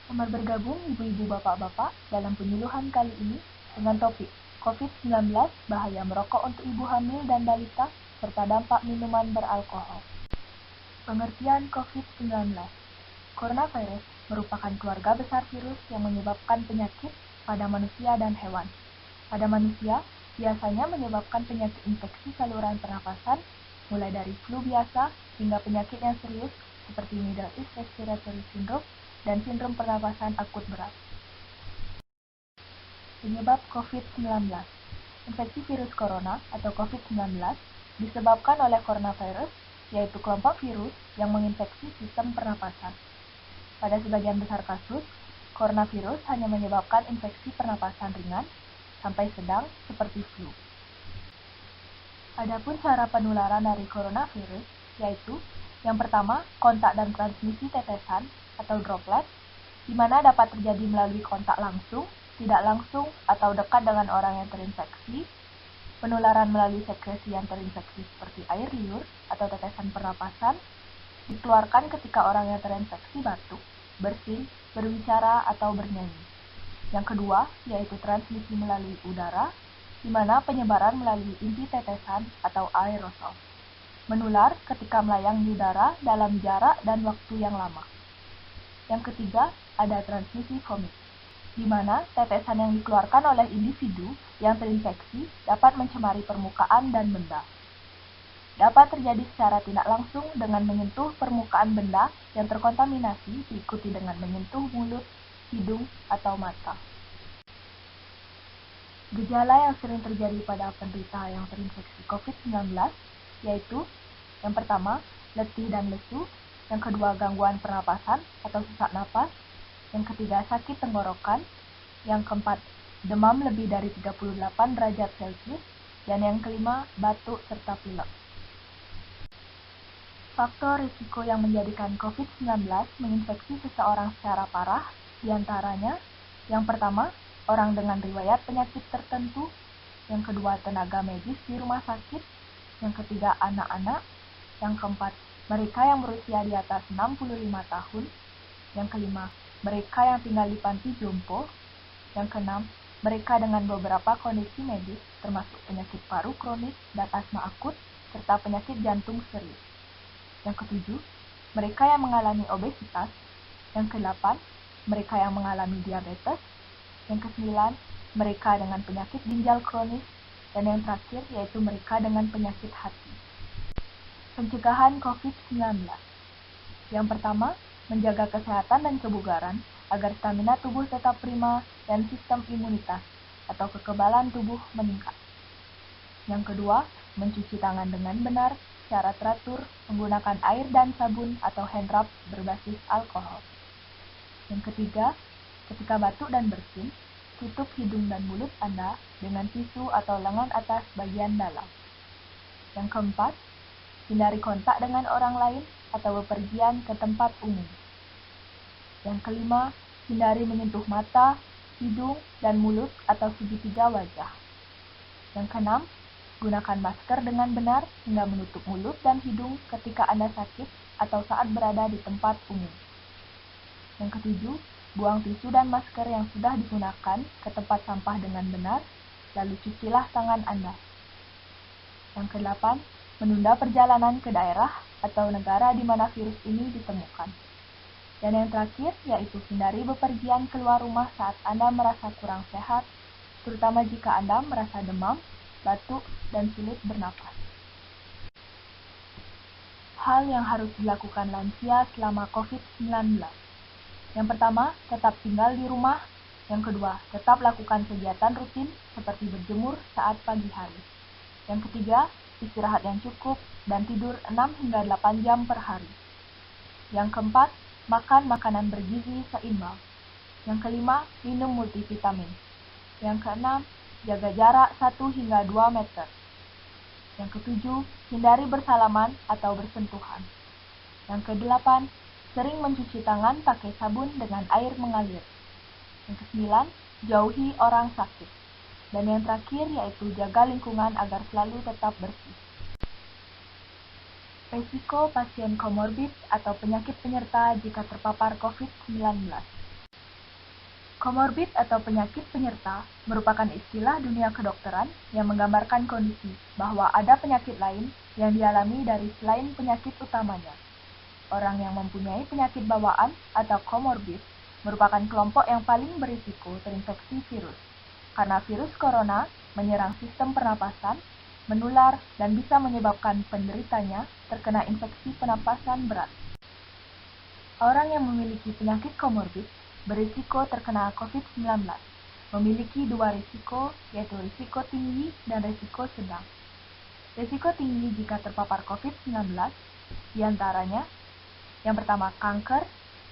Selamat bergabung ibu-ibu bapak-bapak dalam penyuluhan kali ini dengan topik COVID-19, bahaya merokok untuk ibu hamil dan balita, serta dampak minuman beralkohol. Pengertian COVID-19. Coronavirus merupakan keluarga besar virus yang menyebabkan penyakit pada manusia dan hewan. Pada manusia, biasanya menyebabkan penyakit infeksi saluran pernapasan, mulai dari flu biasa hingga penyakit yang serius seperti Middle East Respiratory Syndrome dan sindrom pernapasan akut berat. Penyebab COVID-19. Infeksi virus corona atau COVID-19 disebabkan oleh coronavirus, yaitu kelompok virus yang menginfeksi sistem pernapasan. Pada sebagian besar kasus, coronavirus hanya menyebabkan infeksi pernapasan ringan sampai sedang seperti flu. Adapun cara penularan dari coronavirus, yaitu yang pertama, kontak dan transmisi tetesan atau droplet, di mana dapat terjadi melalui kontak langsung, tidak langsung, atau dekat dengan orang yang terinfeksi. Penularan melalui sekresi yang terinfeksi seperti air liur atau tetesan pernapasan, dikeluarkan ketika orang yang terinfeksi batuk, bersin, berbicara, atau bernyanyi. Yang kedua, yaitu transmisi melalui udara, di mana penyebaran melalui inti tetesan atau aerosol. Menular ketika melayang di udara dalam jarak dan waktu yang lama. Yang ketiga, ada transmisi vomit, di mana tetesan yang dikeluarkan oleh individu yang terinfeksi dapat mencemari permukaan dan benda. Dapat terjadi secara tidak langsung dengan menyentuh permukaan benda yang terkontaminasi, diikuti dengan menyentuh mulut, hidung, atau mata. Gejala yang sering terjadi pada penderita yang terinfeksi COVID-19 yaitu yang pertama, letih dan lesu, yang kedua, gangguan pernapasan atau sesak napas, yang ketiga, sakit tenggorokan, yang keempat, demam lebih dari 38 derajat Celcius, dan yang kelima, batuk serta pilek. Faktor risiko yang menjadikan COVID-19 menginfeksi seseorang secara parah, diantaranya, yang pertama, orang dengan riwayat penyakit tertentu, yang kedua, tenaga medis di rumah sakit, yang ketiga, anak-anak, yang keempat, mereka yang berusia di atas 65 tahun, yang kelima, mereka yang tinggal di panti jompo, yang keenam, mereka dengan beberapa kondisi medis termasuk penyakit paru kronis dan asma akut, serta penyakit jantung serius. Yang ketujuh, mereka yang mengalami obesitas. Yang kedelapan, mereka yang mengalami diabetes. Yang kesembilan, mereka dengan penyakit ginjal kronis. Dan yang terakhir, yaitu mereka dengan penyakit hati. Pencegahan COVID-19. Yang pertama, menjaga kesehatan dan kebugaran agar stamina tubuh tetap prima dan sistem imunitas atau kekebalan tubuh meningkat. Yang kedua, mencuci tangan dengan benar secara teratur menggunakan air dan sabun atau hand rub berbasis alkohol. Yang ketiga, ketika batuk dan bersin, tutup hidung dan mulut Anda dengan tisu atau lengan atas bagian dalam. Yang keempat, hindari kontak dengan orang lain atau bepergian ke tempat umum. Yang kelima, hindari menyentuh mata, hidung, dan mulut atau segitiga wajah. Yang keenam, gunakan masker dengan benar hingga menutup mulut dan hidung ketika Anda sakit atau saat berada di tempat umum. Yang ketujuh, buang tisu dan masker yang sudah digunakan ke tempat sampah dengan benar, lalu cucilah tangan Anda. Yang kedelapan, menunda perjalanan ke daerah atau negara di mana virus ini ditemukan. Dan yang terakhir, yaitu hindari bepergian keluar rumah saat Anda merasa kurang sehat, terutama jika Anda merasa demam, batuk, dan sulit bernapas. Hal yang harus dilakukan lansia selama COVID-19. Yang pertama, tetap tinggal di rumah. Yang kedua, tetap lakukan kegiatan rutin seperti berjemur saat pagi hari. Yang ketiga, istirahat yang cukup dan tidur 6 hingga 8 jam per hari. Yang keempat, makan makanan bergizi seimbang. Yang kelima, minum multivitamin. Yang keenam, jaga jarak 1 hingga 2 meter. Yang ketujuh, hindari bersalaman atau bersentuhan. Yang kedelapan, sering mencuci tangan pakai sabun dengan air mengalir. Yang kesembilan, jauhi orang sakit. Dan yang terakhir yaitu jaga lingkungan agar selalu tetap bersih. Risiko pasien komorbid atau penyakit penyerta jika terpapar COVID-19. Komorbid atau penyakit penyerta merupakan istilah dunia kedokteran yang menggambarkan kondisi bahwa ada penyakit lain yang dialami dari selain penyakit utamanya. Orang yang mempunyai penyakit bawaan atau komorbid merupakan kelompok yang paling berisiko terinfeksi virus, karena virus corona menyerang sistem pernapasan, menular, dan bisa menyebabkan penderitanya terkena infeksi pernapasan berat. Orang yang memiliki penyakit komorbid berisiko terkena COVID-19, memiliki dua risiko, yaitu risiko tinggi dan risiko sedang. Risiko tinggi jika terpapar COVID-19, diantaranya yang pertama kanker,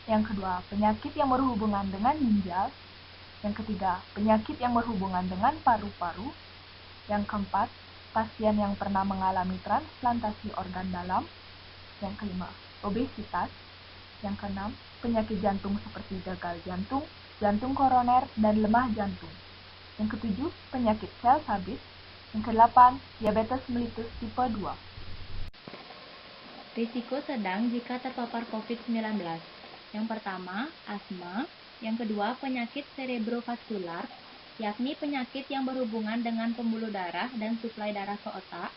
yang kedua penyakit yang berhubungan dengan ginjal, yang ketiga penyakit yang berhubungan dengan paru-paru, yang keempat pasien yang pernah mengalami transplantasi organ dalam, yang kelima obesitas, yang keenam penyakit jantung seperti gagal jantung, jantung koroner, dan lemah jantung, yang ketujuh penyakit sel habis, yang kedelapan diabetes mellitus tipe 2. Risiko sedang jika terpapar COVID-19. Yang pertama, asma. Yang kedua, penyakit cerebrovaskular, yakni penyakit yang berhubungan dengan pembuluh darah dan suplai darah ke otak.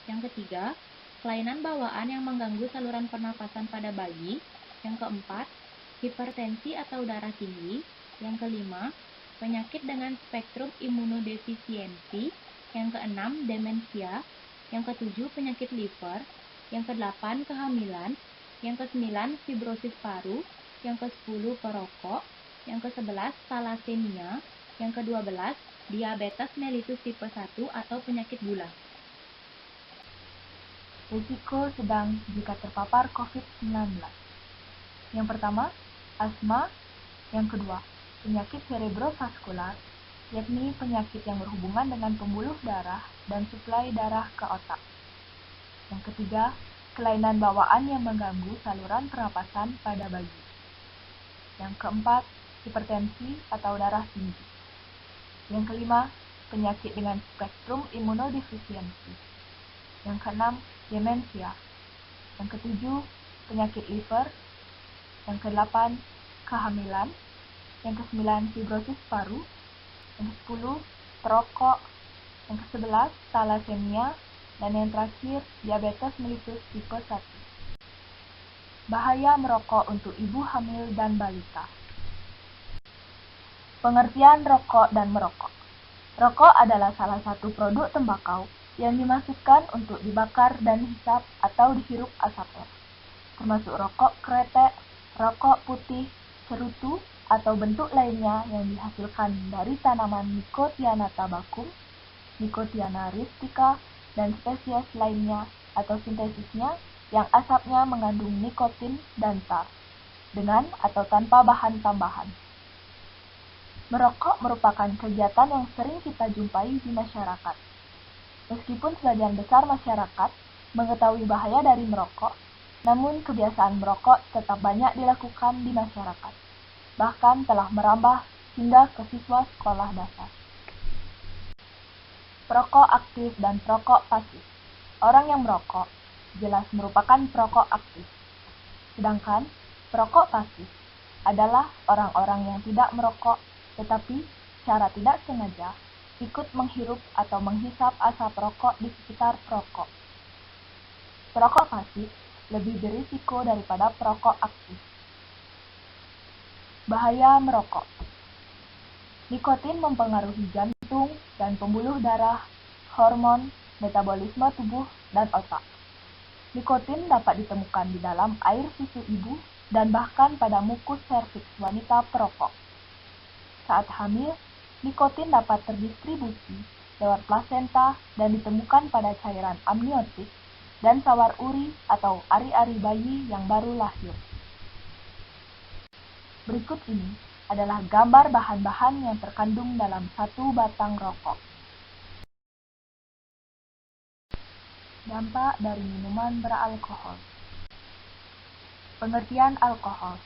Yang ketiga, kelainan bawaan yang mengganggu saluran pernapasan pada bayi. Yang keempat, hipertensi atau darah tinggi. Yang kelima, penyakit dengan spektrum imunodefisiensi. Yang keenam, demensia. Yang ketujuh, penyakit liver. Yang kedelapan, kehamilan. Yang kesembilan, fibrosis paru. Yang kesepuluh, perokok. Yang kesebelas, talasemia. Yang kedua belas, diabetes mellitus tipe 1 atau penyakit gula. Risiko sedang jika terpapar COVID-19. Yang pertama, asma. Yang kedua, penyakit cerebrovaskular, yakni penyakit yang berhubungan dengan pembuluh darah dan suplai darah ke otak. Yang ketiga, kelainan bawaan yang mengganggu saluran pernapasan pada bayi. Yang keempat, hipertensi atau darah tinggi. Yang kelima, penyakit dengan spektrum imunodefisiensi. Yang keenam, demensia. Yang ketujuh, penyakit liver. Yang kedelapan, kehamilan. Yang kesembilan, fibrosis paru. Yang kesepuluh, perokok. Yang kesebelas, talasemia. Dan yang terakhir, diabetes mellitus tipe 1. Bahaya merokok untuk ibu hamil dan balita. Pengertian rokok dan merokok. Rokok adalah salah satu produk tembakau yang dimaksudkan untuk dibakar dan dihisap atau dihirup asapnya, termasuk rokok kretek, rokok putih, cerutu, atau bentuk lainnya yang dihasilkan dari tanaman Nicotiana tabacum, Nicotiana rustica, dan spesies lainnya atau sintesisnya yang asapnya mengandung nikotin dan tar, dengan atau tanpa bahan tambahan. Merokok merupakan kegiatan yang sering kita jumpai di masyarakat. Meskipun sebagian besar masyarakat mengetahui bahaya dari merokok, namun kebiasaan merokok tetap banyak dilakukan di masyarakat, bahkan telah merambah hingga ke siswa sekolah dasar. Perokok aktif dan perokok pasif. Orang yang merokok jelas merupakan perokok aktif, sedangkan perokok pasif adalah orang-orang yang tidak merokok tetapi secara tidak sengaja ikut menghirup atau menghisap asap rokok di sekitar perokok. Perokok pasif lebih berisiko daripada perokok aktif. Bahaya merokok. Nikotin mempengaruhi jantung dan pembuluh darah, hormon, metabolisme tubuh, dan otak. Nikotin dapat ditemukan di dalam air susu ibu dan bahkan pada mukus serviks wanita perokok. Saat hamil, nikotin dapat terdistribusi lewat plasenta dan ditemukan pada cairan amniotik dan sawar uri atau ari-ari bayi yang baru lahir. Berikut ini adalah gambar bahan-bahan yang terkandung dalam satu batang rokok. Dampak dari minuman beralkohol. Pengertian alkohol.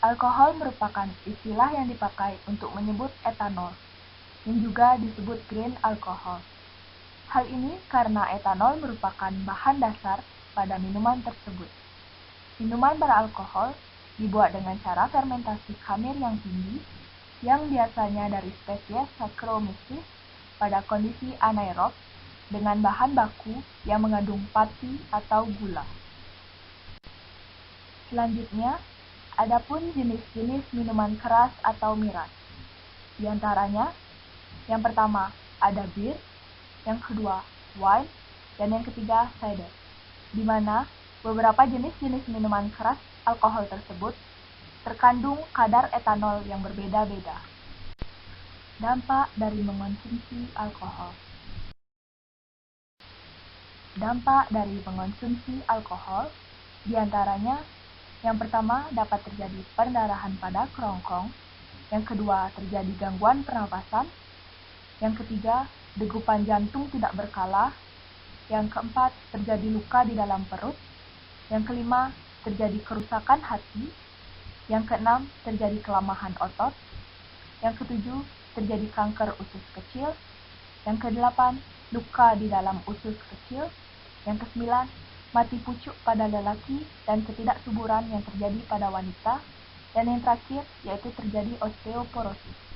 Alkohol merupakan istilah yang dipakai untuk menyebut etanol, yang juga disebut grain alkohol. Hal ini karena etanol merupakan bahan dasar pada minuman tersebut. Minuman beralkohol dibuat dengan cara fermentasi khamir yang tinggi, yang biasanya dari spesies Saccharomyces pada kondisi anaerob dengan bahan baku yang mengandung pati atau gula. Selanjutnya, adapun jenis-jenis minuman keras atau miras. Di antaranya, yang pertama ada bir, yang kedua wine, dan yang ketiga cider, di mana beberapa jenis-jenis minuman keras alkohol tersebut terkandung kadar etanol yang berbeda-beda. Dampak dari mengonsumsi alkohol. Dampak dari mengonsumsi alkohol, diantaranya yang pertama dapat terjadi perdarahan pada kerongkong, yang kedua terjadi gangguan pernapasan, yang ketiga degupan jantung tidak berkala, yang keempat terjadi luka di dalam perut, yang kelima terjadi kerusakan hati, yang keenam terjadi kelemahan otot, yang ketujuh terjadi kanker usus kecil, yang kedelapan luka di dalam usus kecil, yang kesembilan mati pucuk pada lelaki dan ketidaksuburan yang terjadi pada wanita, dan yang terakhir yaitu terjadi osteoporosis.